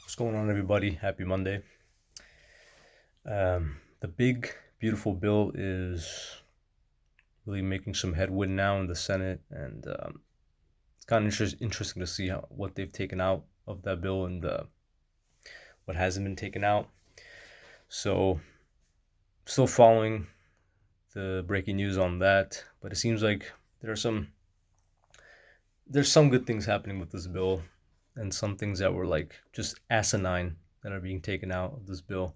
What's going on, everybody? Happy Monday. The big, beautiful bill is really making some headwind now in the Senate, and it's kind of interesting to see what they've taken out of that bill and what hasn't been taken out. So, still following the breaking news on that, but it seems like there's some good things happening with this bill, and some things that were like just asinine that are being taken out of this bill.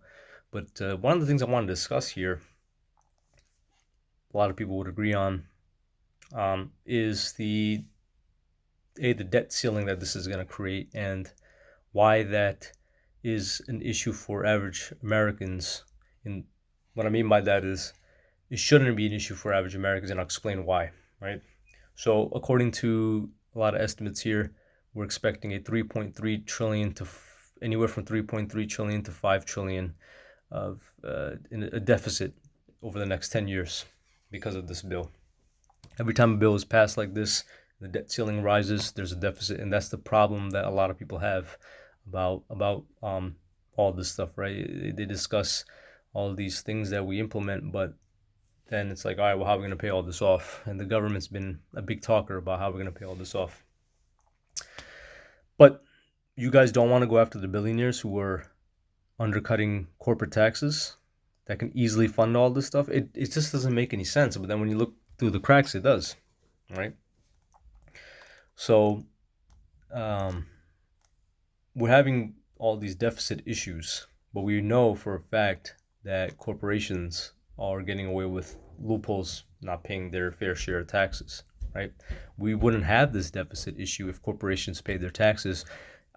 But one of the things I want to discuss here, a lot of people would agree on, is the debt ceiling that this is going to create, and why that is an issue for average Americans. And what I mean by that is it shouldn't be an issue for average Americans, and I'll explain why. Right. So according to a lot of estimates here, we're expecting a 3.3 trillion to anywhere from 3.3 trillion to 5 trillion of in a deficit over the next 10 years because of this bill. Every time a bill is passed like this, the debt ceiling rises, there's a deficit, and that's the problem that a lot of people have about all this stuff, right? They discuss all these things that we implement, but then it's like, all right, well, how are we going to pay all this off? And the government's been a big talker about how we're going to pay all this off. But you guys don't want to go after the billionaires who are undercutting corporate taxes that can easily fund all this stuff. It just doesn't make any sense. But then when you look through the cracks, it does, right? So we're having all these deficit issues, but we know for a fact that corporations are getting away with loopholes, not paying their fair share of taxes, right? We wouldn't have this deficit issue if corporations paid their taxes.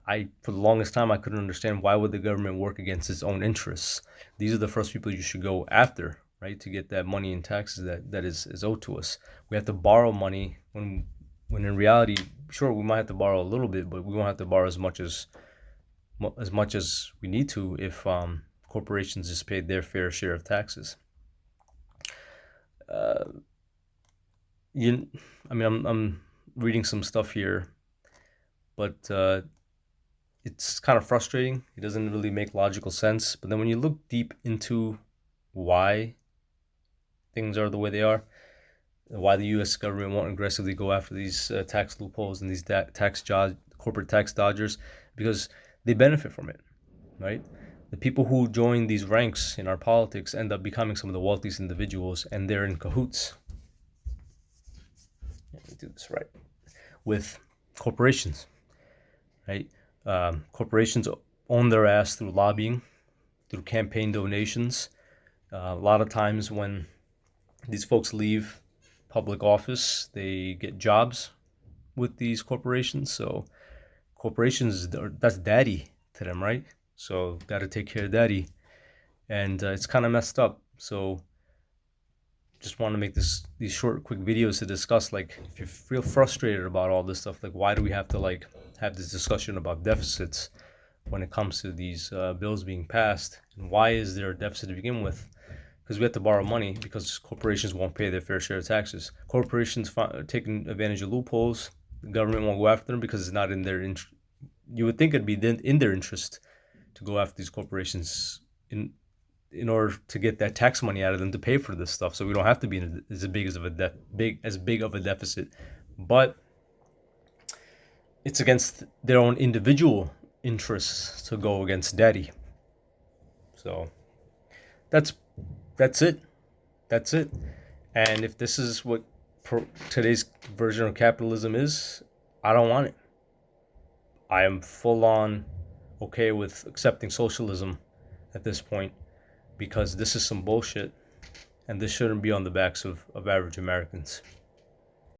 For the longest time, I couldn't understand why would the government work against its own interests. These are the first people you should go after, right, to get that money in taxes that is owed to us. We have to borrow money when in reality, sure, we might have to borrow a little bit, but we won't have to borrow as much as we need to if corporations just paid their fair share of taxes. I'm reading some stuff here, but it's kind of frustrating. It doesn't really make logical sense. But then when you look deep into why things are the way they are, why the U.S. government won't aggressively go after these tax loopholes and these corporate tax dodgers, because they benefit from it, right? The people who join these ranks in our politics end up becoming some of the wealthiest individuals, and they're in cahoots. Let me do this right. With corporations, right? Corporations own their ass through lobbying, through campaign donations. A lot of times when these folks leave public office, they get jobs with these corporations. So corporations, that's daddy to them, right? So got to take care of daddy. And it's kind of messed up. So just want to make these short, quick videos to discuss, like, if you feel frustrated about all this stuff, like, why do we have to like have this discussion about deficits when it comes to these bills being passed, and why is there a deficit to begin with? Because we have to borrow money because corporations won't pay their fair share of taxes. Corporations taking advantage of loopholes. The government won't go after them because it's not in their interest. You would think it'd be in their interest to go after these corporations in order to get that tax money out of them to pay for this stuff, so we don't have to be in as big of a deficit. But it's against their own individual interests to go against daddy. So that's it. That's it. And if this is what today's version of capitalism is, I don't want it. I am full on okay with accepting socialism at this point, because this is some bullshit, and this shouldn't be on the backs of average Americans.